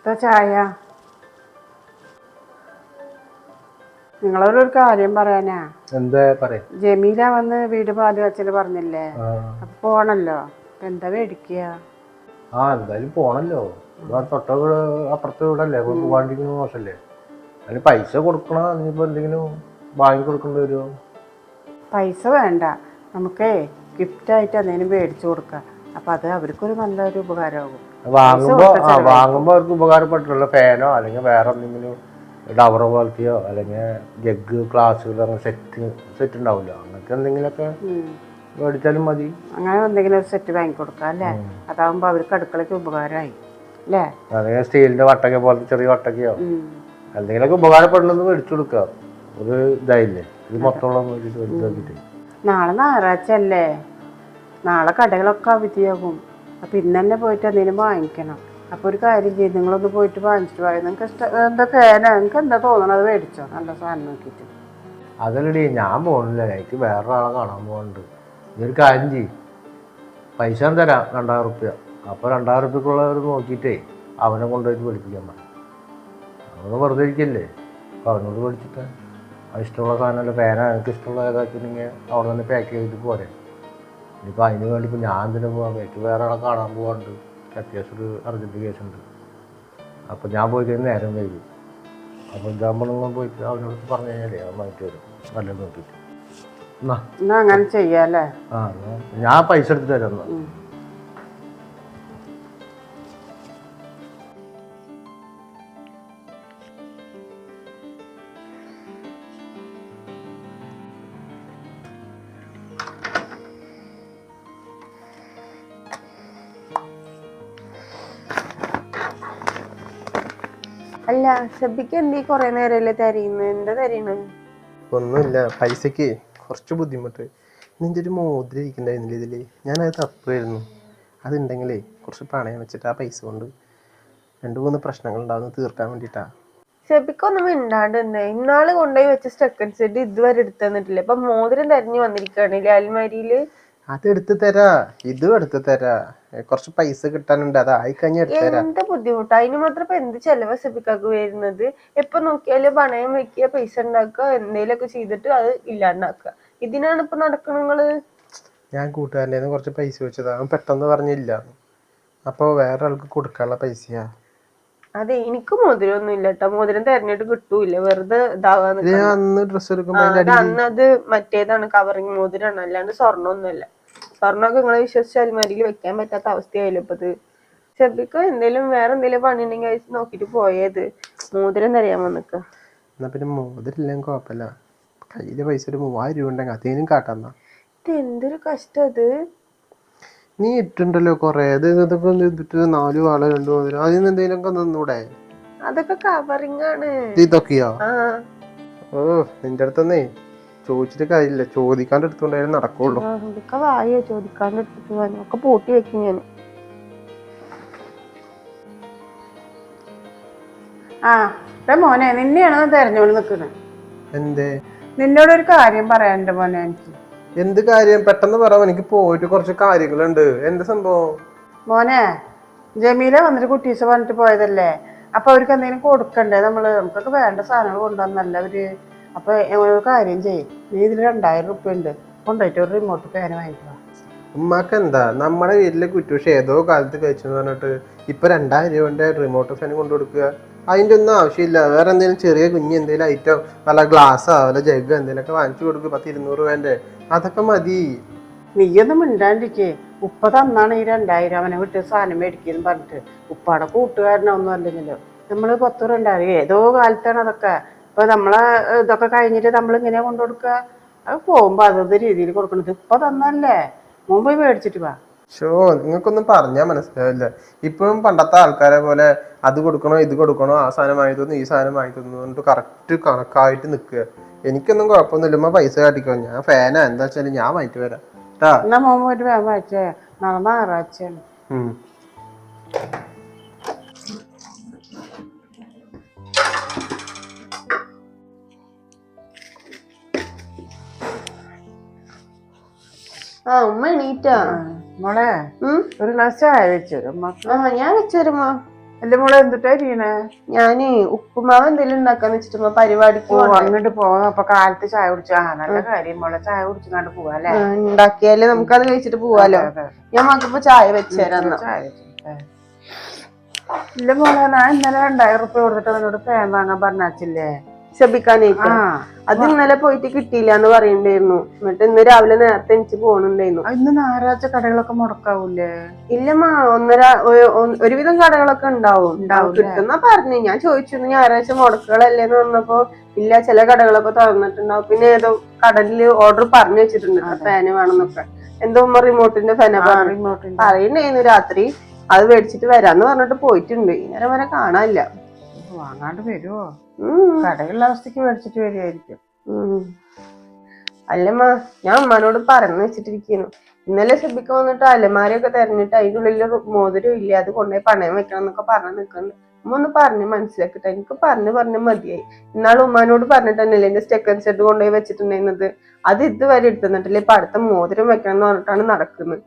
ചായ നിങ്ങളോടൊരു കാര്യം പറയാനാ. എന്താ പറയാ? ജമീല വന്ന് വീട് പാല് വെച്ചല് പറഞ്ഞില്ലേ, അപ്പൊ പോണല്ലോ. എന്താ മേടിക്കുക? എന്തായാലും പോണല്ലോ. തൊട്ട അപ്പുറത്തെ വീടല്ലേ, പോവാണ്ടിരിക്കുന്ന മോശല്ലേ? അതിന് പൈസ കൊടുക്കണോ, ഇനിയിപ്പോ എന്തെങ്കിലും വാങ്ങി കൊടുക്കേണ്ടി വരുമോ? പൈസ വേണ്ട, നമുക്കേ ഗിഫ്റ്റായിട്ട് എന്തെങ്കിലും മേടിച്ചു കൊടുക്കാം. അപ്പൊ അത് അവർക്കൊരു നല്ലൊരു ഉപകാരമാകും. വാങ്ങുമ്പോ അവർക്ക് ഉപകാരപ്പെട്ടുള്ള ഫാനോ അല്ലെങ്കിൽ വേറെ എന്തെങ്കിലും ഡവർ പോലത്തെയോ അല്ലെങ്കിൽ ജഗ് ഗ്ലാസ്സുകൾ സെറ്റ് ഉണ്ടാവില്ല, അങ്ങനത്തെ എന്തെങ്കിലുമൊക്കെ മേടിച്ചാലും മതി. അങ്ങനെ എന്തെങ്കിലും ഒരു സെറ്റ് വാങ്ങി കൊടുക്കാം അല്ലേ? അതാവുമ്പോ അവർക്ക് അടുക്കളയ്ക്ക് ഉപകാരമായി അല്ലേ? അല്ലെങ്കിൽ സ്റ്റീലിന്റെ വട്ടക്ക പോലത്തെ ചെറിയ വട്ടക്കയോ എന്തെങ്കിലുമൊക്കെ ഉപകാരപ്പെടുന്നത് മേടിച്ചു കൊടുക്കുക. ഒരു ഇതായില്ലേ, ഇത് മൊത്തമുള്ള. നാളെ ഞായറാഴ്ച അല്ലേ, നാളെ കടകളൊക്കെ അവധിയാകും. അപ്പം ഇന്ന് തന്നെ പോയിട്ട് എന്തെങ്കിലും വാങ്ങിക്കണം. അപ്പോൾ ഒരു കാര്യം ചെയ്ത് നിങ്ങളൊന്ന് പോയിട്ട് വാങ്ങിച്ചിട്ട് പോയാൽ നിങ്ങൾക്ക് ഇഷ്ടം എന്താ ഫാനാ, നിങ്ങൾക്ക് എന്താ തോന്നണം അത് മേടിച്ചോ, നല്ല സാധനം നോക്കിയിട്ട്. അതല്ലടി, ഞാൻ പോകണില്ല, എനിക്ക് വേറൊരാളെ കാണാൻ പോകുന്നുണ്ട്. ഇതൊരു കാര്യം ചെയ്യും, പൈസ തരാം 2000 റുപ്യ. അപ്പോൾ 2000 റുപ്യക്കുള്ളവർ നോക്കിയിട്ടേ അവനെ കൊണ്ടുപോയിട്ട് പഠിപ്പിക്കാൻ പറയും. അവന് വെറുതെ ഇരിക്കല്ലേ, അപ്പോൾ അവനോട് പഠിച്ചിട്ട് ഇഷ്ടമുള്ള സാധനമല്ല, ഫാനാ എനിക്ക് ഇഷ്ടമുള്ള ഏതാക്കിയിട്ടുണ്ടെങ്കിൽ അവിടെ തന്നെ പാക്ക് ചെയ്തിട്ട് പോരെ. ഇനിയിപ്പോൾ അതിന് വേണ്ടി ഇപ്പോൾ ഞാൻ എന്തിനാ പോകാൻ, എനിക്ക് വേറെ ആളെ കാണാൻ പോകാറുണ്ട്, അത്യാവശ്യം ഒരു അർജൻറ്റ് കേസുണ്ട്. അപ്പോൾ ഞാൻ പോയി കഴിഞ്ഞാൽ നേരം വൈകും. അപ്പോൾ ഇതാകുമ്പോൾ നിങ്ങൾ പോയിട്ട് അവനോട് പറഞ്ഞു കഴിഞ്ഞാലേ അവൻ വാങ്ങിട്ട് വരും, നല്ലത് നോക്കിയിട്ട്. എന്നാ അങ്ങനെ ചെയ്യാല്ലേ? ഞാൻ പൈസ എടുത്ത് തരാം. അല്ല, ഷബിക്ക് എന്തീ കൊറേ നേരല്ലേ തരീന്ന്, എന്താ തരീണ്? ഒന്നുമില്ല, പൈസക്ക് കുറച്ച് ബുദ്ധിമുട്ട്. നിന്റെ ഒരു മോതിരം ഇരിക്കണ്ടായിരുന്നില്ല ഇതില്, ഞാനത് തപ്പുമായിരുന്നു. അതുണ്ടെങ്കിലേ കുറച്ച് പണയം വെച്ചിട്ട് ആ പൈസ കൊണ്ട് 2-3 പ്രശ്നങ്ങൾ ഉണ്ടാവുന്ന തീർക്കാൻ വേണ്ടിട്ടാ. ഷബിക്കൊന്നും മിണ്ടാണ്ട് തന്നെ. ഇന്നാള് കൊണ്ടുപോയി വെച്ച സ്റ്റക്കൻ സെറ്റ് ഇതുവരെ എടുത്തു തന്നിട്ടില്ല. ഇപ്പൊ മോതിരം തെരഞ്ഞു വന്നിരിക്കുകയാണല്ലേ അൽമാരിയില്. അത് എടുത്ത് തരാ, ഇതും എടുത്ത് തരാ. കുറച്ച് പൈസ കിട്ടാനുണ്ട്, അതായി കഴിഞ്ഞാൽ എടുത്ത് തരാം. എന്ത് ബുദ്ധിമുട്ടാ, അതിന് മാത്രം ഇപ്പൊ എന്ത് ചെലവാ ഷബിക്കാക്ക് വരുന്നത്? എപ്പൊ നോക്കിയാലും പണയം വെക്കുക, പൈസ ഉണ്ടാക്കുക, എന്തെങ്കിലുമൊക്കെ ചെയ്തിട്ട് അത് ഇല്ലാണ്ടാക്കുക. ഇതിനാണ് ഇപ്പൊ നടക്കണങ്ങള്. ഞാൻ കൂട്ടുകാരൻ്റെ കുറച്ച് പൈസ വെച്ചതാ, അവൻ പെട്ടെന്ന് പറഞ്ഞില്ല. അപ്പൊ വേറെ ആൾക്ക് കൊടുക്കാനുള്ള പൈസയാ. അതെ, എനിക്ക് മോതിരമൊന്നും ഇല്ല കേട്ടോ, മോതിരം തെരഞ്ഞിട്ട് കിട്ടൂല, വെറുതെ അന്ന് ഡ്രസ് എടുക്കുമ്പോ അന്നത് മറ്റേതാണ്, കവറിങ് മോതിരാണ്, അല്ലാണ്ട് സ്വർണ്ണമൊന്നുമല്ല. സ്വർണ്ണമൊക്കെ നിങ്ങളെ വിശ്വസിച്ച് അൽമാരിയിൽ വെക്കാൻ പറ്റാത്ത അവസ്ഥയായാലും ഇപ്പത്. ഷബിക്ക് എന്തേലും വേറെ എന്തെങ്കിലും പണി ഉണ്ടെങ്കിൽ അത് നോക്കിട്ട് പോയത്, മോതിരം തരയാൻ വന്നിക്ക. എന്നാ പിന്നെ മോതിരില്ലെങ്കിൽ കുഴപ്പമില്ല, കയ്യില് പൈസ ഒരു 3000 രൂപ ഉണ്ടെങ്കിൽ അതേനും കാട്ടാന്നാ. ഇത് എന്തൊരു കഷ്ടം അത്. നീ ഇട്ടുണ്ടല്ലോ കൊറേ, അത് ഇതൊക്കെ ഇട്ടിട്ട് 4 വള 2 മോതിരം, അതിന് എന്തെങ്കിലുമൊക്കെ നിന്നൂടെ? അതൊക്കെ കവറിങ് ആണ്. ഇതൊക്കെയോ? ഓ, നിന്റെ അടുത്തൊന്നേ ചോദിച്ചിട്ട് കാര്യമില്ല, ചോദിക്കാണ്ട് എടുത്തോണ്ടായാലും നടക്കുള്ളൂ. ഇതൊക്കെ വായോ ചോദിക്കാണ്ട് എടുത്തിട്ട് പോവാൻ, ഒക്കെ പൂട്ടി വെക്കും ഞാൻ. മോനെ, നിന്നെയാണോ തെരഞ്ഞോണ്ട് നിക്കുന്നത്? എന്തേ? നിന്നോടൊരു കാര്യം പറയാനുണ്ട് മോനെ. എനിക്ക് എന്ത് കാര്യം? പെട്ടെന്ന് പറയാം, എനിക്ക് പോയിട്ട് കുറച്ച് കാര്യങ്ങളുണ്ട്. എന്താ സംഭവം? മോനെ, ജമീല വന്നിട്ട് കുട്ടീസ് പറഞ്ഞിട്ട് പോയതല്ലേ, അപ്പൊ അവർക്ക് എന്തെങ്കിലും കൊടുക്കണ്ടേ? നമുക്കൊക്കെ വേണ്ട സാധനങ്ങൾ കൊണ്ടുവന്നല്ല അവര്. അപ്പൊ ഒരു കാര്യം ചെയ്യും, നീ ഇതിൽ 2000 റുപ്യ ഉണ്ട്, കൊണ്ടുപോയിട്ട് ഒരു റിമോട്ട് ഫാൻ വാങ്ങിക്കുക. ഉമ്മാക്ക് എന്താ, നമ്മുടെ വീട്ടിലെ കുറ്റൂഷ ഏതോ കാലത്ത് കഴിച്ചെന്ന് പറഞ്ഞിട്ട് ഇപ്പൊ 2000 രൂപന്റെ റിമോട്ട് ഫാൻ കൊണ്ടു കൊടുക്കുക? അതിന്റെ ഒന്നും ആവശ്യമില്ല. വേറെ എന്തെങ്കിലും ചെറിയ കുഞ്ഞ് എന്തെങ്കിലും ഐറ്റം, വല്ല ഗ്ലാസ്സോ വല്ല ജഗ് എന്തെങ്കിലുമൊക്കെ വാങ്ങിച്ചു കൊടുക്കും, 10-200 രൂപന്റെ, അതൊക്കെ മതി. നീയൊന്നും മിണ്ടാണ്ടിരിക്കേ. ഉപ്പ തന്നാണ് ഈ 2000 അവനെ വിട്ട് സാധനം മേടിക്കുന്നു പറഞ്ഞിട്ട്. ഉപ്പാടെ കൂട്ടുകാരനൊന്നും അല്ലെങ്കിലോ. നമ്മള് 10-2000 ഏതോ കാലത്താണ് അതൊക്കെ. ഇപ്പൊ നമ്മളെ ഇതൊക്കെ കഴിഞ്ഞിട്ട് നമ്മൾ ഇങ്ങനെ കൊണ്ടു കൊടുക്കുക? അത് പോകുമ്പോ അതത് രീതിയിൽ കൊടുക്കണത്. ഇപ്പൊ തന്നല്ലേ, മുമ്പ് മേടിച്ചിട്ട് വാ. നിങ്ങൾക്കൊന്നും പറഞ്ഞാൽ മനസ്സിലാവില്ല. ഇപ്പം പണ്ടത്തെ ആൾക്കാരെ പോലെ അത് കൊടുക്കണോ ഇത് കൊടുക്കണോ, ആ സാധനം വാങ്ങി തന്നു ഈ സാധനം വാങ്ങി തന്നു എന്നിട്ട് കറക്റ്റ് കണക്കായിട്ട് നിൽക്കുക. എനിക്കൊന്നും കുഴപ്പമൊന്നുമില്ല, ഉമ്മ പൈസ കാട്ടിക്കോ, ഞാൻ ഫാനാ എന്താ വെച്ചാല് ഞാൻ വാങ്ങിട്ട് വരാം. എന്നാ മോൻ പോയിട്ട് വേഗം വായിച്ചേ, നാളെ ഞായറാഴ്ചയാണ്. ഉമ്മ എണീറ്റാ? മോളെ, ഒരു ഗ്ലാസ് ചായ വെച്ചു തരും. ഞാൻ വെച്ചുതരുമോ? അല്ല മോളെ എന്തിട്ടാ ചെയ്യണേ? ഞാന് ഉപ്പുമാവ് എന്തെങ്കിലും ഉണ്ടാക്കാന്ന് വെച്ചിട്ട് പരിപാടിക്ക് അങ്ങോട്ട് പോവാം. അപ്പൊ കാലത്ത് ചായ കുടിച്ചു. നല്ല കാര്യം മോളെ, ചായ കുടിച്ചുകൊണ്ട് പോവാ അല്ലേ? ഉണ്ടാക്കിയാല് നമുക്ക് അത് കഴിച്ചിട്ട് പോവാലോ. ഞാൻ മക്കൾക്ക് ചായ വെച്ചുതരാം. ചായ വെച്ചിട്ട് ഇല്ല മോളെ, ഞാൻ ഇന്നലെ 2000 റുപ്യ കൊടുത്തിട്ട് അവനോട് ഫാൻ വാങ്ങാൻ പറഞ്ഞില്ലേ ശബിക്കാനായിട്ട്. അത് ഇന്നലെ പോയിട്ട് കിട്ടിയില്ല എന്ന് പറയണ്ടായിരുന്നു. എന്നിട്ട് ഇന്ന് രാവിലെ നേരത്തെ എനിക്ക് പോകണുണ്ടായിരുന്നു. ഇന്ന് ഞായറാഴ്ച കടകളൊക്കെ മുടക്കാവൂലേ? ഇല്ലമ്മ, ഒരുവിധം കടകളൊക്കെ ഉണ്ടാവും. കിട്ടുന്ന പറഞ്ഞു. ഞാൻ ചോദിച്ചു ഞായറാഴ്ച മുടക്കുകളല്ലേന്ന് പറഞ്ഞപ്പോ ഇല്ല, ചില കടകളൊക്കെ തുറന്നിട്ടുണ്ടാവും. പിന്നെ ഏതോ കടലില് ഓർഡർ പറഞ്ഞു വെച്ചിട്ടുണ്ട് ഫാന് വേണമെന്നൊക്കെ. എന്തോ റിമോട്ടിന്റെ ഫാനാ പറയണ്ടായിരുന്നു രാത്രി. അത് മേടിച്ചിട്ട് വരാന്ന് പറഞ്ഞിട്ട് പോയിട്ടുണ്ട്. ഇന്നലെ വരെ കാണാനില്ല. വാങ്ങാണ്ട് വരുവോ? കടയുള്ള അവസ്ഥക്ക് മേടിച്ചിട്ട് വരുമായിരിക്കും. അല്ലമ്മ, ഞാൻ അമ്മാനോട് പറഞ്ഞു വെച്ചിട്ടിരിക്കുന്നു. ഇന്നലെ ശബിക്ക് വന്നിട്ട് അലമാരയൊക്കെ തെരഞ്ഞിട്ട് അതിനുള്ളിൽ മോതിരം ഇല്ല, അത് കൊണ്ടുപോയി പണയം വെക്കണം എന്നൊക്കെ പറഞ്ഞു നിൽക്കുന്നുണ്ട്. ഉമ്മ ഒന്ന് പറഞ്ഞ് മനസ്സിലാക്കിട്ടെ. എനിക്ക് പറഞ്ഞു മതിയായി. ഇന്നാള് ഉമ്മാനോട് പറഞ്ഞിട്ട് തന്നെയല്ലേ എന്റെ സ്റ്റെക്കൻ സെറ്റ് കൊണ്ടുപോയി വെച്ചിട്ടുണ്ടായിരുന്നത്. അത് ഇതുവരെ എടുത്തുന്നിട്ടില്ലേ. ഇപ്പൊ അടുത്ത മോതിരം വെക്കണം എന്ന് പറഞ്ഞിട്ടാണ് നടക്കുന്നത്.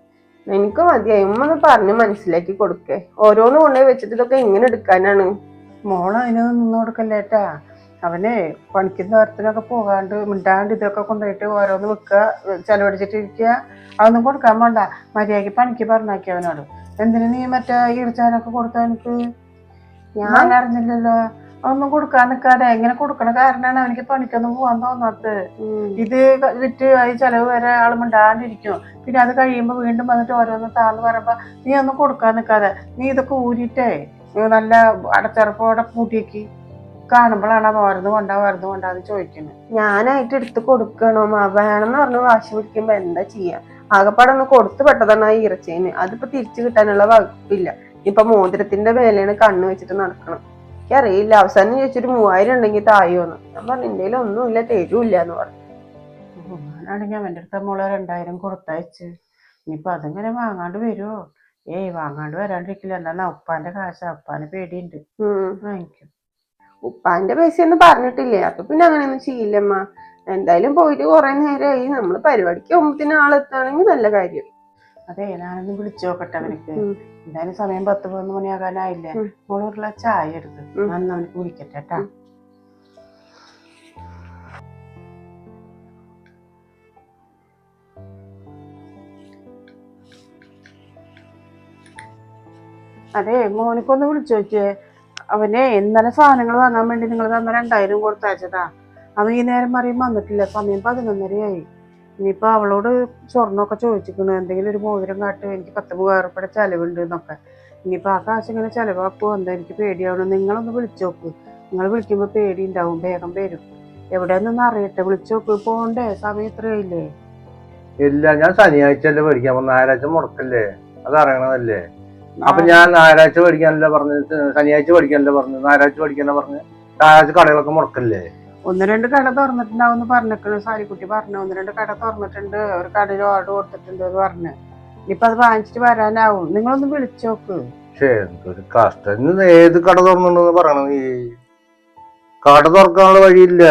എനിക്ക് മതിയായി. ഉമ്മ ഒന്ന് പറഞ്ഞ് മനസ്സിലാക്കി കൊടുക്കേ. ഓരോന്ന് കൊണ്ടുപോയി വെച്ചിട്ട് ഇതൊക്കെ എങ്ങനെ എടുക്കാനാണ്? മോള് അതിനൊന്നും നിന്ന് കൊടുക്കല്ലേട്ടാ. അവനെ പണിക്കുന്ന നേരത്തിനൊക്കെ പോകാണ്ട് മിണ്ടാണ്ട് ഇതൊക്കെ കൊണ്ടുപോയിട്ട് ഓരോന്ന് വെക്കുക, ചെലവഴിച്ചിട്ടിരിക്കുക. അതൊന്നും കൊടുക്കാൻ വേണ്ട. മര്യാദക്ക് പണിക്ക് പറഞ്ഞാക്കി അവനോട്. എന്തിനു നീ മറ്റേ ഈർച്ചാനൊക്കെ കൊടുത്ത? എനിക്ക് ഞാൻ അറിഞ്ഞില്ലല്ലോ. അതൊന്നും കൊടുക്കാൻ നിൽക്കാതെ എങ്ങനെ കൊടുക്കണ കാരണമാണ് അവനിക്ക് പണിക്കൊന്നും പോകാൻ തോന്നാത്തത്. ഇത് വിറ്റ് അത് ചെലവ് വരെ ആള് മിണ്ടാണ്ടിരിക്കും. പിന്നെ അത് കഴിയുമ്പോ വീണ്ടും വന്നിട്ട് ഓരോന്ന് താന്ന് പറയുമ്പോ നീ ഒന്നും കൊടുക്കാൻ നിൽക്കാതെ നീ ഇതൊക്കെ ഊരിട്ടേ നല്ല അടച്ചറപ്പോടെ പൂട്ടിയേക്ക്. കാണുമ്പോഴാണ് മരുന്ന് കൊണ്ടാന്ന് ചോദിക്കുന്നത്. ഞാനായിട്ട് എടുത്ത് കൊടുക്കണോ? വേണമെന്ന് പറഞ്ഞ് വാശി പിടിക്കുമ്പോ എന്താ ചെയ്യാ? ആകപ്പാടൊന്ന് കൊടുത്തു പെട്ടതാണ് ആ ഇറച്ചേന്. അതിപ്പോ തിരിച്ചു കിട്ടാനുള്ള വകുപ്പില്ല. ഇപ്പൊ മോതിരത്തിന്റെ വേലയാണ് കണ്ണു വെച്ചിട്ട് നടക്കണം. എനിക്കറിയില്ല. അവസാനം ചോദിച്ചൊരു 3000 ഉണ്ടെങ്കിൽ തായോന്ന്. ഞാൻ പറഞ്ഞു എന്തേലും ഒന്നുമില്ല, തരൂല്ല എന്ന് പറഞ്ഞു. ഞാനാണെങ്കിൽ അവൻ്റെ അടുത്ത മോളെ 2000 കൊടുത്തയച്ച്. ഇനിയിപ്പൊ അതിങ്ങനെ വാങ്ങാണ്ട് വരുമോ? വാങ്ങാണ്ട് വരാണ്ടിരിക്കില്ല. എന്നാ ഉപ്പാന്റെ കാശാ, ഉപ്പാന് പേടിയുണ്ട്. വാങ്ങിക്കും. ഉപ്പാന്റെ പൈസ ഒന്നും പറഞ്ഞിട്ടില്ലേ. അപ്പൊ പിന്നെ അങ്ങനെയൊന്നും ചെയ്യില്ലമ്മ. എന്തായാലും പോയിട്ട് കുറെ നേരമായി. നമ്മള് പരിപാടിക്ക് പോകുമ്പത്തിന് ആളെത്താണെങ്കിൽ നല്ല കാര്യം. അതെ, ഞാനൊന്ന് വിളിച്ചു നോക്കട്ടെ അവനക്ക്. എന്തായാലും സമയം 10-11 മണിയാകാനായില്ലേ. മോളൂറുള്ള ചായ എടുത്ത് ഞാൻ അവനക്ക് വിളിക്കട്ടെ കേട്ടാ. അതെ, മോനിക്കൊന്ന് വിളിച്ചു നോക്കിയേ. അവനെ ഇന്നലെ സാധനങ്ങൾ വാങ്ങാൻ വേണ്ടി നിങ്ങൾ തന്ന 2000 കൊടുത്തയച്ചതാ. അവൻ ഈ നേരം പറയും വന്നിട്ടില്ല. സമയം 11:30 ഇനിയിപ്പോ അവളോട് സ്വർണ്ണമൊക്കെ ചോദിച്ചിരിക്കണു. എന്തെങ്കിലും ഒരു മോതിരം കാട്ടും, എനിക്ക് 10,000 രൂപയുടെ ചെലവുണ്ട് എന്നൊക്കെ. ഇനിയിപ്പോ ആ കാശ് ഇങ്ങനെ ചെലവാക്കുമോ എന്താ, എനിക്ക് പേടിയാവണം. നിങ്ങളൊന്ന് വിളിച്ചു നോക്ക്. നിങ്ങൾ വിളിക്കുമ്പോ പേടി ഉണ്ടാവും. വേഗം വരും. എവിടെയെന്നൊന്ന് അറിയട്ടെ. വിളിച്ചു നോക്ക്. പോണ്ടേ? സമയം ഇത്രയായില്ലേ? ഇല്ല, ഞാൻ ശനിയാഴ്ച അല്ലേ മേടിക്കാൻ. ഞായറാഴ്ച മുടക്കല്ലേ, അത് അറിയണതല്ലേ. അപ്പൊ ഞാൻ ഞായറാഴ്ച മേടിക്കാനല്ല പറഞ്ഞത്, ശനിയാഴ്ച മേടിക്കാനല്ല പറഞ്ഞത്, ഞായറാഴ്ച മേടിക്കാനല്ല പറഞ്ഞത്. ഞായറാഴ്ച കടകളൊക്കെ മുടക്കല്ലേ. 1-2 കട തുറന്നിട്ടുണ്ടാവും പറഞ്ഞിട്ടുണ്ട്. സാരിക്കുട്ടി പറഞ്ഞു 1-2 കട തുറന്നിട്ടുണ്ട്, ഒരു കടയിൽ ഓർഡർ കൊടുത്തിട്ടുണ്ട് എന്ന് പറഞ്ഞു. ഇനിയിപ്പൊ അത് വാങ്ങിച്ചിട്ട് വരാനാവും. നിങ്ങളൊന്ന് വിളിച്ചു നോക്ക്. പക്ഷേ എന്തൊരു കഷ്ടം. ഇന്ന് ഏത് കട തുറന്നിട്ടുണ്ടെന്ന് പറയണത്? ഈ കട തുറക്കാനുള്ള വഴിയില്ല.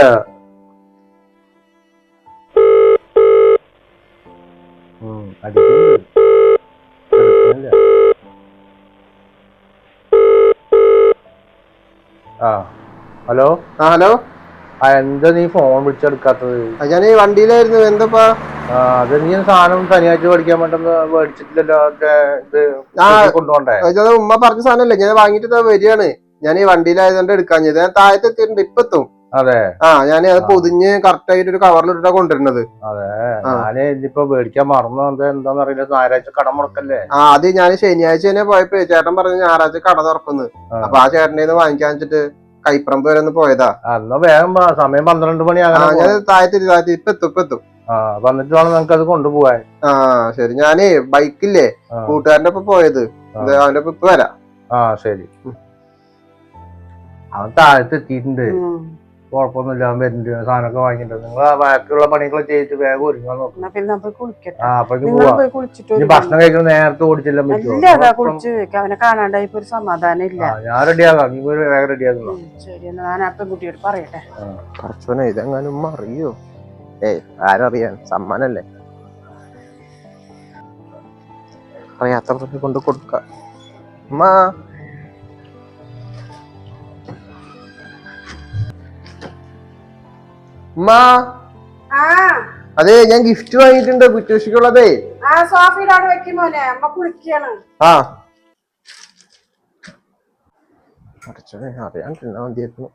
ഹലോ. ഹലോ. എന്താ നീ ഫോൺ വിളിച്ചെടുക്കാത്തത്? ഞാൻ ഈ വണ്ടിയിലായിരുന്നു. എന്താ? അത് നീ സാധനം ശനിയാഴ്ച മേടിക്കാൻ വേണ്ടെന്ന് മേടിച്ചിട്ടില്ലല്ലോ. കൊണ്ടുപോണ്ടേ? ഉമ്മ പറഞ്ഞ സാധനല്ലേ, ഞാൻ വാങ്ങിട്ട് വരികയാണ്. ഞാൻ ഈ വണ്ടിയിലായതുകൊണ്ട് എടുക്കാഞ്ഞത്. ഞാൻ താഴത്ത് എത്തിയിട്ടുണ്ട്, ഇപ്പൊ എത്തും. അതെ. ഞാൻ അത് പൊതിഞ്ഞ് കറക്റ്റ് ആയിട്ട് ഒരു കവറിലിട്ടാ കൊണ്ടുവരുന്നത്. അതെ, ഞാന് ഇനിയിപ്പോ മേടിക്കാൻ മറന്നു. എന്താന്ന് അറിയില്ല. ഞായറാഴ്ച കട മുടക്കല്ലേ. അത് ഞാൻ ശനിയാഴ്ച തന്നെ പോയപ്പോ ചേട്ടൻ പറഞ്ഞു ഞായറാഴ്ച കട തുറക്കുന്നു. അപ്പൊ ആ ചേട്ടനെ വാങ്ങിക്കാൻ വെച്ചിട്ട് കൈപ്പറമ്പ് വരെ ഒന്ന് പോയതാ. എന്നാ വേഗം സമയം 12 മണി ഞാൻ താഴത്ത് ഇപ്പൊ എത്തും. വന്നിട്ട് വേണം നമുക്ക് അത് കൊണ്ടുപോവാൻ. ശരി. ഞാനേ ബൈക്കില്ലേ കൂട്ടുകാരന്റെ ഒപ്പം പോയത്, അവന്റെ ഒപ്പം ഇപ്പൊ വരാം. ശരി. അവൻ താഴത്ത് എത്തിയിട്ടുണ്ട്. കുഴപ്പമൊന്നുമില്ല. അവൻ വരുന്നുണ്ട്. സാധനമൊക്കെ വാങ്ങിയിട്ടുണ്ട്. നിങ്ങൾ ബാക്കിയുള്ള പണികളൊക്കെ ചെയ്തിട്ട് വേഗം ഒരുങ്ങാൻ നോക്കും. ഭക്ഷണം കഴിക്കുന്ന നേരത്തെ ഓടിച്ചെല്ലാൻ പറ്റുമോ? അവനെ കാണാണ്ടായിപ്പോ ഒരു സമാധാനം ഇല്ല. ഞാൻ റെഡിയാകാം. നീ വേഗം റെഡിയാകുന്നു. ശരി, എന്നാ ഞാൻ ആ പെൺകുട്ടിയോട് പറയട്ടെ. പറച്ചോനെ, ഇതെങ്ങാനും ഉമ്മ അറിയോ? ആരറിയാൻ, സമ്മാനല്ലേ. അറിയാത്തവർക്ക് കൊണ്ട് കൊടുക്ക. ഉമ്മാ ആ അതെ ഞാൻ ഗിഫ്റ്റ് വാങ്ങിയിട്ടുണ്ട് കുറ്റൂഷിക്കുള്ളതേ. ആ സോഫയുടെ അവിടെ വെക്കും മോനെ, അമ്മ കുളിക്കാണ്. ആ അറിയാൻ മതിയായിരുന്നു.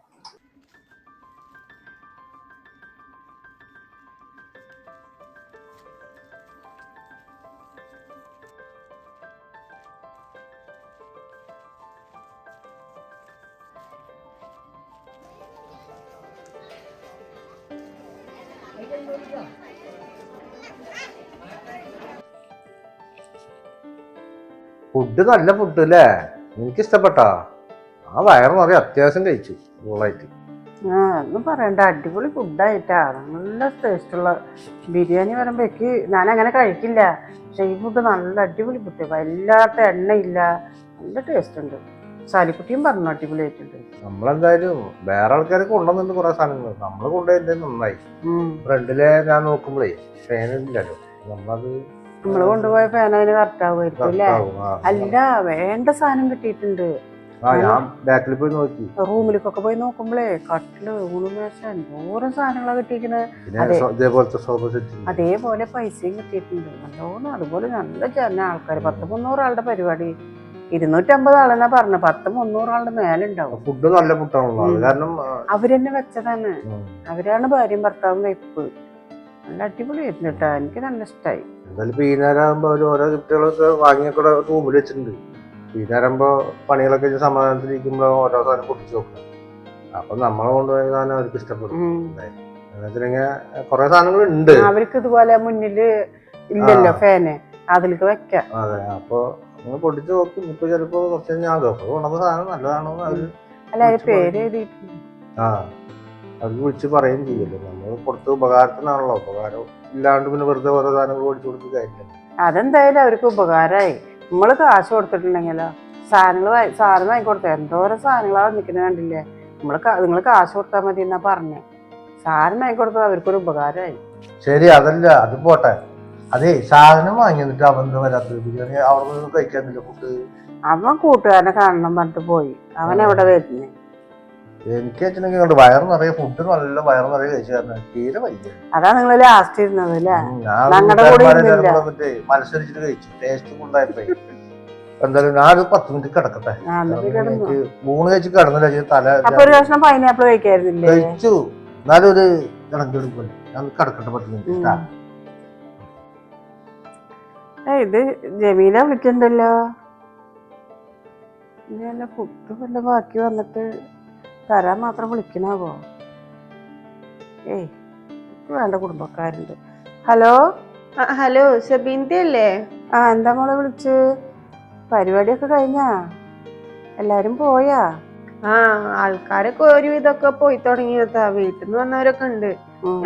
ഫുഡ് നല്ല ഫുഡ് അല്ലേ, എനിക്ക് ഇഷ്ടപ്പെട്ടാ. ആ വയറ് നിറയെ അത്യാവശ്യം കഴിച്ചു ഫുള്ളായിട്ട്. ആ ഒന്നും പറയണ്ട, അടിപൊളി ഫുഡായിട്ടാ. നല്ല ടേസ്റ്റുള്ള ബിരിയാണി പറയുമ്പോഴേക്ക് ഞാൻ അങ്ങനെ കഴിക്കില്ല, പക്ഷെ ഈ ഫുഡ് നല്ല അടിപൊളി ഫുഡ്, വല്ലാത്ത എണ്ണയില്ല, നല്ല ടേസ്റ്റ് ഉണ്ട്. സാലിക്കുട്ടിയും പറഞ്ഞു അടിപൊളിയായിട്ടുണ്ട്. നമ്മളെന്തായാലും വേറെ ആൾക്കാർക്ക് കൊണ്ടുവന്നിട്ട് കുറെ സാധനങ്ങൾ നമ്മൾ കൊണ്ടുപോയി നന്നായി. ഫ്രണ്ടിലെ ഞാൻ നോക്കുമ്പോഴേ ഫാനില്ലല്ലോ, നമ്മളത് നമ്മള് കൊണ്ടുപോയ ഫാൻ അതിന് കറക്റ്റ് ആവുമായിരിക്കും അല്ലേ? അല്ല, വേണ്ട സാധനം കിട്ടിയിട്ടുണ്ട്. ഞാൻ ബാക്കിൽ പോയി നോക്കി, റൂമിലേക്കൊക്കെ പോയി നോക്കുമ്പോഴേ കട്ടില് ഊണ് മേശ എന്തോരം സാധനങ്ങളാ കിട്ടിയിരിക്കുന്നത്. ഇതേപോലത്തെ സോഫ സെറ്റ്, അതേപോലെ പൈസയും കിട്ടിയിട്ടുണ്ട് നല്ലോണം. അതുപോലെ നല്ല ജന ആൾക്കാർ, 10-300 ആളുടെ പരിപാടി. 250 ആളെന്നാ പറഞ്ഞു, 10-300 ആളുടെ മേലുണ്ടാവും. ഫുഡ് നല്ല ഫുഡാണല്ലോ, അത് കാരണം അവരെന്നെ വെച്ചതാണ്. അവരാണ് ഭാര്യയും ഭർത്താവും വെപ്പ്. നല്ല അടിപൊളിയായിരുന്നു കേട്ടോ, എനിക്ക് നല്ല ഇഷ്ടമായി. എന്തായാലും പീനാരാകുമ്പോ ഓരോ ഗിഫ്റ്റുകളൊക്കെ വാങ്ങിയൊക്കെ റൂമിൽ വെച്ചിട്ടുണ്ട്. പീനാരാകുമ്പോ പണികളൊക്കെ സമാധാനത്തിലിരിക്കുമ്പോ ഓരോ സാധനം പൊട്ടിച്ചു നോക്കാം. അപ്പൊ നമ്മളെ കൊണ്ടുപോയ സാധനം അവർക്ക് ഇഷ്ടപ്പെടും. എന്നുവെച്ചിട്ടുണ്ടെങ്കിൽ കുറെ സാധനങ്ങൾ ഉണ്ട് അവർക്ക് ഇതുപോലെ മുന്നില് ഇല്ലല്ലോ ഫാന്, അതിലേക്ക് വെക്കാം. അതെ, അപ്പൊ നിങ്ങൾ പൊട്ടിച്ചു നോക്കും. ഇപ്പൊ ചിലപ്പോ കുറച്ച് കഴിഞ്ഞാൽ കൊണ്ടുവന്ന സാധനം നല്ലതാണോ അവര് അല്ല, അതിന് പേര് എഴുതിയിട്ടുണ്ട്. അവർക്ക് വിളിച്ച് പറയുകയും ചെയ്യല്ലോ. നമ്മൾ കൊടുത്ത ഉപകാരത്തിനാണല്ലോ, ഉപകാരം ഇല്ലാണ്ട് പിന്നെ വെറുതെ ഓരോ സാധനങ്ങൾ ഓടിച്ചു കൊടുത്ത് കാര്യമില്ല. അതെന്തായാലും അവർക്ക് ഉപകാരമായി. നമ്മള് കാശ് കൊടുത്തിട്ടുണ്ടെങ്കിലോ സാധനം വാങ്ങിക്കൊടുത്ത എന്തോരം സാധനങ്ങളാ നിൽക്കുന്നത് കണ്ടില്ലേ? നിങ്ങൾ കാശ് കൊടുത്താൽ മതി എന്നാ പറഞ്ഞേ. സാധനം വാങ്ങിക്കൊടുത്തത് അവർക്കൊരു ഉപകാരമായി. ശരി, അതല്ല, അത് പോട്ടെ. അതെ, സാധനം വാങ്ങി എന്നിട്ട് അവൻ വരാത്തത് ബിരിയാണി അവിടെ നിന്ന് കഴിക്കാന്നില്ല ഫുഡ്. അവൻ കൂട്ടുകാരനെ കാണണം പറഞ്ഞിട്ട് പോയി, അവൻ എവിടെ വരുന്നേ? എനിക്ക് വെച്ചിട്ടുണ്ടെങ്കിൽ വയറ് നിറയെ ഫുഡ്, നല്ല വയറ് നിറയെ കഴിച്ചു കാരണം തീരെ വലിയ. അതാ നിങ്ങള് ലാസ്റ്റ് ഇരുന്നത് അല്ലേ? വന്നിട്ട് മത്സരിച്ചിട്ട് കഴിച്ചു, ടേസ്റ്റ് ഉണ്ടായപ്പോ. എന്തായാലും ഞാനൊരു 10 മിനിറ്റ് കിടക്കട്ടെ. എനിക്ക് 3 കഴിച്ച് കിടന്നില്ല, തല ഒരു കഷ്ണം പൈനാപ്പിൾ കഴിക്കായിരുന്നില്ലേ? കഴിച്ചു, എന്നാലും ഒരു കിടക്കെടുപ്പില്ല. ഞാൻ കിടക്കട്ടെ 10 മിനിറ്റ്. ഇത് ജമീല വിളിക്കണ്ടല്ലോ. ഇനി ഫുഡ് വല്ല ബാക്കി വന്നിട്ട് തരാൻ മാത്രം വിളിക്കണാവോ? വേണ്ട, കുടുംബക്കാരുണ്ട്. ഹലോ ഹലോ, ഷബീന്റെ അല്ലേ? ആ, എന്താ മോളെ വിളിച്ച്? പരിപാടിയൊക്കെ കഴിഞ്ഞാ? എല്ലാരും പോയാ? ആ, ആൾക്കാരൊക്കെ ഒരുവിധമൊക്കെ പോയി തുടങ്ങിയതാ. വീട്ടിൽ നിന്ന് വന്നവരൊക്കെ ഉണ്ട്.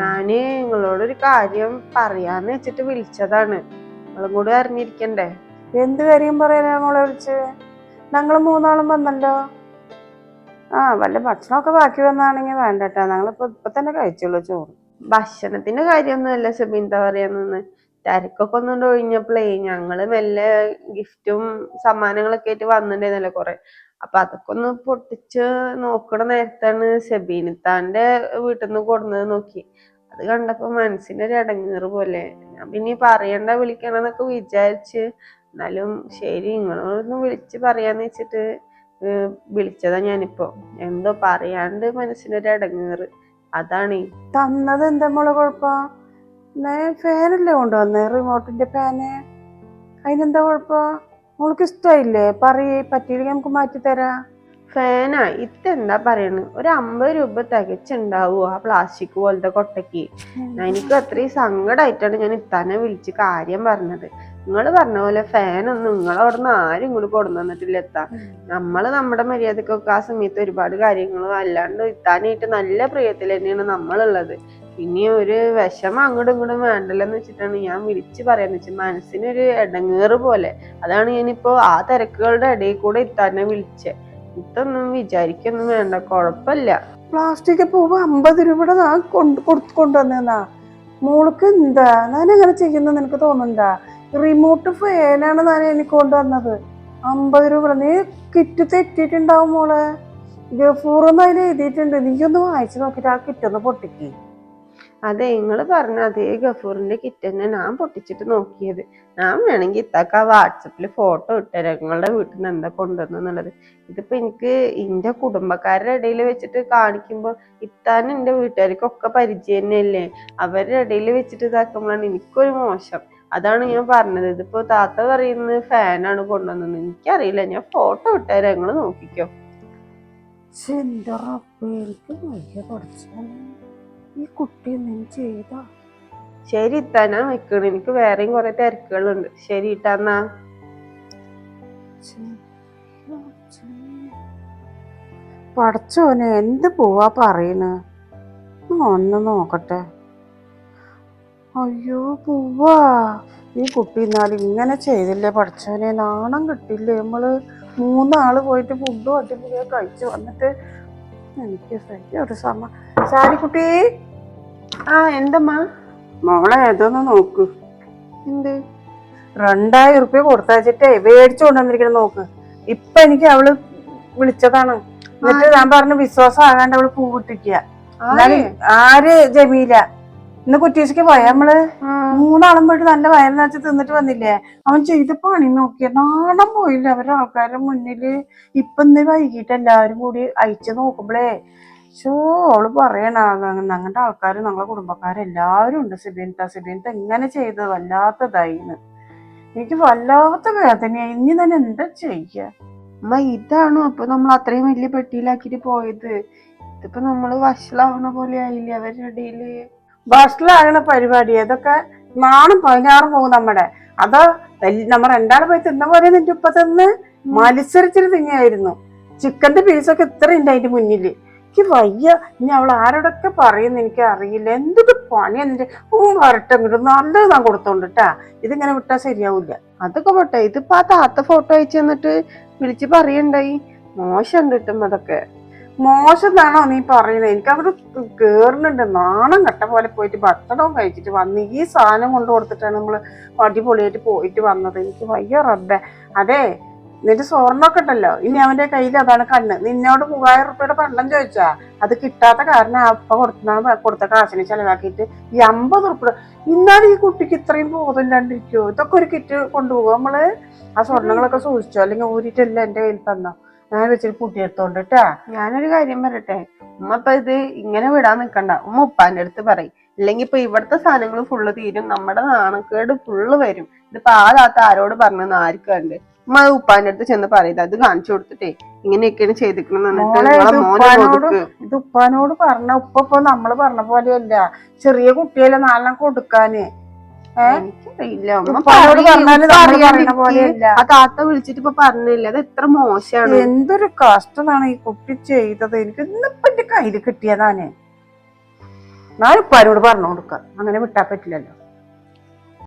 ഞാന് നിങ്ങളോടൊരു കാര്യം പറയാന്ന് വെച്ചിട്ട് വിളിച്ചതാണ്, നിങ്ങളും കൂടെ അറിഞ്ഞിരിക്കണ്ടേ. എന്ത് കാര്യം പറയാനാ മോളെ വിളിച്ച്? ഞങ്ങള് 3 ആളും വന്നല്ലോ. വല്ല ഭക്ഷണമൊക്കെ ബാക്കി വന്നാണെങ്കിൽ വേണ്ടട്ടാ, ഇപ്പൊ തന്നെ കഴിച്ചുള്ളൂ ചോറ്. ഭക്ഷണത്തിന്റെ കാര്യമൊന്നുമല്ല ഷബീൻ, എന്താ പറയാന്ന്, തിരക്കൊക്കെ ഒന്നും ഒഴിഞ്ഞപ്പോഴേ ഞങ്ങള് മെല്ലെ ഗിഫ്റ്റും സമ്മാനങ്ങളൊക്കെ ആയിട്ട് വന്നിട്ടുണ്ടായിരുന്നല്ലോ കുറെ. അപ്പൊ അതൊക്കെ ഒന്ന് പൊട്ടിച്ച് നോക്കണ നേരത്താണ് ഷബീനിത്താന്റെ വീട്ടിൽ നിന്ന് കൊടുന്നത് നോക്കി. അത് കണ്ടപ്പോ മനസ്സിനൊരു ഇടങ്ങേറ് പോലെ. ഞാൻ പിന്നെ പറയണ്ട വിളിക്കണമെന്നൊക്കെ വിചാരിച്ച്, എന്നാലും ശരി നിങ്ങളൊന്ന് വിളിച്ച് പറയാന്ന് വെച്ചിട്ട് വിളിച്ചതാ ഞാനിപ്പോ. എന്തോ പറയാണ്ട് മനസ്സിനൊരു ഇടങ്ങേറ്, അതാണ്. തന്നത് എന്താ മോളെ കുഴപ്പം? ഫാനല്ലേ കൊണ്ടുവന്നേ, റിമോട്ടിന്റെ ഫാന്. അതിനെന്താ കുഴപ്പം? മോൾക്ക് ഇഷ്ടമായില്ലേ? പറ്റിയില്ലെങ്കിൽ നമുക്ക് മാറ്റിത്തരാം. ഫാനാ? ഇതെന്താ പറയണ്, ഒരു 50 രൂപ തികച്ചുണ്ടാവുമോ ആ പ്ലാസ്റ്റിക് പോലത്തെ കൊട്ടയ്ക്ക്? എനിക്ക് അത്രയും സങ്കടമായിട്ടാണ് ഞാൻ ഇത്താനെ വിളിച്ച് കാര്യം പറഞ്ഞത്. നിങ്ങൾ പറഞ്ഞ പോലെ ഫാനൊന്നും നിങ്ങളവിടെ നിന്ന് ആരും ഇങ്ങോട്ട് കൊണ്ടു വന്നിട്ടില്ല. നമ്മുടെ മര്യാദക്കൊക്കെ ആ സമയത്ത് ഒരുപാട് കാര്യങ്ങൾ, അല്ലാണ്ട് ഇത്താനായിട്ട് നല്ല പ്രിയത്തിൽ തന്നെയാണ് നമ്മളുള്ളത്. പിന്നെ ഒരു വിഷമം അങ്ങോട്ടും ഇങ്ങോട്ടും വേണ്ടല്ലെന്ന് വെച്ചിട്ടാണ് ഞാൻ വിളിച്ച് പറയാന്ന് വെച്ചാൽ മനസ്സിനൊരു ഇടങ്ങേറ് പോലെ. അതാണ് ഞാനിപ്പോ ആ തിരക്കുകളുടെ ഇടയിൽ കൂടെ ഇത്താനെ വിളിച്ചേ. ഇതൊന്നും വിചാരിക്കൊന്നും വേണ്ട, കുഴപ്പമില്ല. പ്ലാസ്റ്റിക് പൂവ് 50 രൂപയുടെ കൊണ്ടുവന്നാ മോൾക്ക് എന്താ? ഞാൻ എങ്ങനെ ചെയ്യുന്ന നിനക്ക് തോന്നണ്ട? റിമോട്ട് ഫാനാണ് ഞാൻ എനിക്ക് കൊണ്ടുവന്നത്. 50 രൂപ. നീ കിറ്റ് തെറ്റിട്ടുണ്ടാവും മോളെ. ഗഫൂറൊന്നും അതിൽ എഴുതിയിട്ടുണ്ട്, നീ ഒന്ന് വായിച്ചു നോക്കിട്ട് ആ കിറ്റൊന്ന് പൊട്ടിക്ക്. അതെ, നിങ്ങള് പറഞ്ഞ അതേ ഗഫൂറിന്റെ കിറ്റ് തന്നെ ഞാൻ പൊട്ടിച്ചിട്ട് നോക്കിയത്. ഞാൻ വേണമെങ്കിൽ ഇത്താക്ക വാട്സപ്പിൽ ഫോട്ടോ ഇട്ടുതരാം നിങ്ങളുടെ വീട്ടിൽ നിന്ന് എന്താ കൊണ്ടുവന്നുള്ളത്. ഇതിപ്പോ എനിക്ക് എന്റെ കുടുംബക്കാരുടെ ഇടയിൽ വെച്ചിട്ട് കാണിക്കുമ്പോൾ ഇത്താനും എന്റെ വീട്ടുകാർക്കൊക്കെ പരിചയം തന്നെയല്ലേ, അവരുടെ ഇടയിൽ വെച്ചിട്ട് ഇതാക്കുമ്പോഴാണ് എനിക്കൊരു മോശം. അതാണ് ഞാൻ പറഞ്ഞത്. ഇതിപ്പോ താത്ത പറയുന്നത് ഫാനാണ് കൊണ്ടുവന്നത്. എനിക്കറിയില്ല, ഞാൻ ഫോട്ടോ ഇട്ടുതരാം, നിങ്ങള് നോക്കിക്കോ. എന്റെ റബ്ബേ, എനിക്ക് വയ്യ പഠിച്ചാണ് ഈ കുട്ടി എന്തെങ്കിലും ചെയ്താ. ശരി ഇത്താ, ഞാൻ വെക്കണം, എനിക്ക് വേറെയും കുറെ തിരക്കുകളുണ്ട്. ശരി ഇട്ടാന്നാ. പഠിച്ചോനെ എന്ത് പോവാ പറയണ്, ഒന്ന് നോക്കട്ടെ. അയ്യോ പോവാ, ഈ കുട്ടി എന്നാലും ഇങ്ങനെ ചെയ്തില്ലേ പഠിച്ചോനെ, നാണം കിട്ടില്ലേ. നമ്മള് 3 ആള് പോയിട്ട് ഫുഡും അടിപൊളിയാ കഴിച്ചു വന്നിട്ട് എനിക്ക് ഒരു സാരിക്കുട്ടി. ആ എന്തമ്മാ? മോളെ ഏതോന്ന് നോക്ക്. എന്ത്? 2000 ഉറുപ്പ്യ കൊടുത്തയച്ചിട്ടേ മേടിച്ചു കൊണ്ടുവന്നിരിക്കണം നോക്ക്. ഇപ്പൊ എനിക്ക് അവള് വിളിച്ചതാണ്. എന്നിട്ട് ഞാൻ പറഞ്ഞു വിശ്വാസം ആകാണ്ട് അവള് പൂവിട്ടിരിക്കുക. ആര്? ജമീല. ഇന്ന് കുറ്റീസിക്ക് പോയ നമ്മള് 3 ആളും പോയിട്ട് നല്ല വയറിന് വെച്ച് തിന്നിട്ട് വന്നില്ലേ. അവൻ ചെയ്ത പണി നോക്കിയ നാണം പോയില്ല അവരുടെ ആൾക്കാരുടെ മുന്നില്. ഇപ്പൊ ഇന്ന് വൈകിട്ട് എല്ലാവരും കൂടി അയച്ചു നോക്കുമ്പോളേ അവള് പറയണ ഞങ്ങളുടെ ആൾക്കാര് ഞങ്ങളുടെ കുടുംബക്കാരെല്ലാവരും ഉണ്ട്. സിബിൻത്ത എങ്ങനെ ചെയ്തത് വല്ലാത്തതായിന്ന്. എനിക്ക് വല്ലാത്ത വേദനയായി. ഇനി തന്നെ എന്താ ചെയ്യ? അമ്മ ഇതാണോ അപ്പൊ നമ്മൾ അത്രയും വലിയ പെട്ടിയിലാക്കിട്ട് പോയത്? ഇതിപ്പോ നമ്മള് വഷളാവണ പോലെ ആയില്ലേ അവരുടെ ഇടയില്. ഭക്ഷണമാകണ പരിപാടി അതൊക്കെ നാണം 16 പോകും നമ്മുടെ. അതോ നമ്മ 2 ആള് പോയി തിന്ന പോലെ നിന്റെ ഉപ്പ തിന്ന് മത്സരിച്ചിട്ട് തിന്നായിരുന്നു. ചിക്കന്റെ പീസൊക്കെ ഇത്ര ഉണ്ട് അതിന്റെ മുന്നില്. എനിക്ക് വയ്യ. ഇനി അവൾ ആരോടൊക്കെ പറയുന്നു എനിക്ക് അറിയില്ല. എന്തൊരു പണി എന്റെ വരട്ടെ ഇങ്ങോട്ട് നല്ലത് ഞാൻ കൊടുത്തോണ്ടിട്ടാ. ഇതിങ്ങനെ വിട്ടാ ശരിയാവൂല. അതൊക്കെ പോട്ടെ, ഇതിപ്പോ ആ താത്ത ഫോട്ടോ അയച്ചു തന്നിട്ട് വിളിച്ച് പറയണ്ടായി. മോശം കിട്ടും അതൊക്കെ. മോശം എന്നാണോ നീ പറയുന്നത്? എനിക്ക് അവിടെ കേറുന്നുണ്ട്. നാണം കെട്ട പോലെ പോയിട്ട് ഭക്ഷണവും കഴിച്ചിട്ട് വന്ന് ഈ സാധനം കൊണ്ട് കൊടുത്തിട്ടാണ് നമ്മള് അടിപൊളിയായിട്ട് പോയിട്ട് വന്നത്. എനിക്ക് വയ്യ റബ്ബേ. അതെ, നിന്റെ സ്വർണ്ണൊക്കെ ഉണ്ടല്ലോ, ഇനി അവന്റെ കയ്യിൽ അതാണ് കണ്ണ്. നിന്നോട് 3000 ഉറുപ്പ്യയുടെ പണ്ടം ചോദിച്ചാ അത് കിട്ടാത്ത കാരണം അപ്പ കൊടുത്ത കാശിന് ചെലവാക്കിയിട്ട് ഈ 50 ഉറുപ്പ്യ. ഇന്നാലും ഈ കുട്ടിക്ക് ഇത്രയും ബോധമില്ലാണ്ടിരിക്കുവോ? ഇതൊക്കെ ഒരു കിറ്റ് കൊണ്ടുപോകും നമ്മള്. ആ സ്വർണ്ണങ്ങളൊക്കെ സൂക്ഷിച്ചോ, അല്ലെങ്കിൽ ഊരിട്ടല്ല എന്റെ കയ്യിൽ തന്നോ. ഞാൻ വെച്ചിട്ട് കൂട്ടിയെടുത്തോണ്ടിട്ടാ. ഞാനൊരു കാര്യം പറയട്ടെ, ഉമ്മ ഇപ്പൊ ഇത് ഇങ്ങനെ വിടാൻ നിക്കണ്ട. ഉമ്മ ഉപ്പാന്റെ അടുത്ത് പറയും. ഇല്ലെങ്കി ഇപ്പൊ ഇവിടുത്തെ സാധനങ്ങൾ ഫുള്ള് തീരും, നമ്മുടെ നാണക്കേട് ഫുള്ള് വരും. ഇതിപ്പോ ആ താത്ത ആരോട് പറഞ്ഞെന്ന് ആർക്കും ഉണ്ട്. ഉമ്മ അത് ഉപ്പാന്റെ അടുത്ത് ചെന്ന് പറയുന്നത് അത് കാണിച്ചു കൊടുത്തിട്ടേ ഇങ്ങനെയൊക്കെയാണ് ചെയ്തിക്കണെന്ന് ഇത് ഉപ്പാനോട് പറഞ്ഞ ഉപ്പ നമ്മള് പറഞ്ഞ പോലെയല്ല. ചെറിയ കുട്ടിയല്ലേ 4 കൊടുക്കാന്. എനിക്കറിയില്ല. ഉപ്പാനോട് പറഞ്ഞാല് നമ്മള് പറയുന്ന പോലെയല്ല. ആ താത്ത വിളിച്ചിട്ട് ഇപ്പൊ പറഞ്ഞില്ല. അത് എത്ര മോശമാണ്. എന്തൊരു കഷ്ടമാണ് ഈ കുട്ടി ചെയ്തത്. എനിക്ക് ഇന്നിപ്പോ എന്റെ കയ്യിൽ കിട്ടിയതാണ്. ഞാൻ ഉപ്പാനോട് പറഞ്ഞു കൊടുക്കാം. അങ്ങനെ വിട്ടാ പറ്റില്ലല്ലോ.